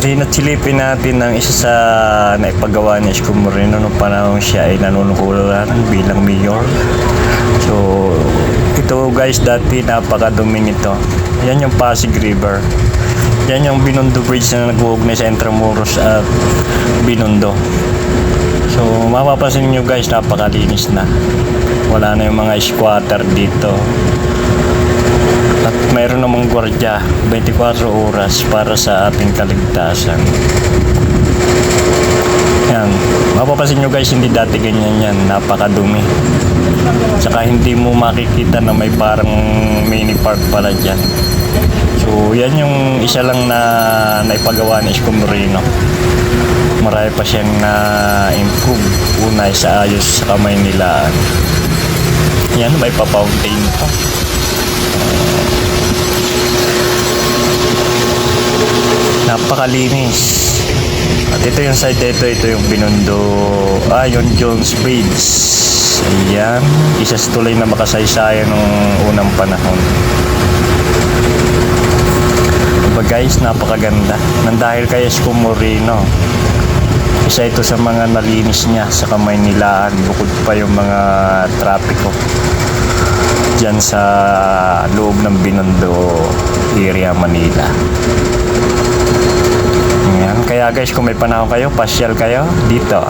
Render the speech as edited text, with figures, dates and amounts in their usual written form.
Halina't silipin natin ang isa sa naipagawa ni Isko Moreno nung panahon siya ay nanunungkulan bilang mayor. So, ito guys, dati napakadumi nito. Yan yung Pasig River. Yan yung Binondo Bridge na nag-uugnay sa Intramuros at Binondo. So, mapapansin nyo guys, napakalinis na. Wala na yung mga squatter dito. At mayroon namang gwardiya 24 oras para sa ating kaligtasan. Yan. Mapapansin nyo guys, hindi dati ganyan yan. Napakadumi. Tsaka hindi mo makikita na may parang mini park pala dyan. So yan yung isa lang na naipagawa ni Isko Moreno. Marami pa siyang na-improve. Una sa ayos sa kamay nila. Yan, may pa-fountain pa. Napakalinis. At ito yung side dito, ito yung Binondo, yung Jones Bridge. Ayan, isa sa tulay na makasaysayan nung unang panahon. Diba guys, napakaganda. Nandahil kay Isko Moreno. Isa ito sa mga nalinis niya sa Kamaynilaan, bukod pa yung mga trapiko dyan sa loob ng Binondo area, Manila. Ayan. Kaya guys, kung may panahon kayo, pasyal kayo dito.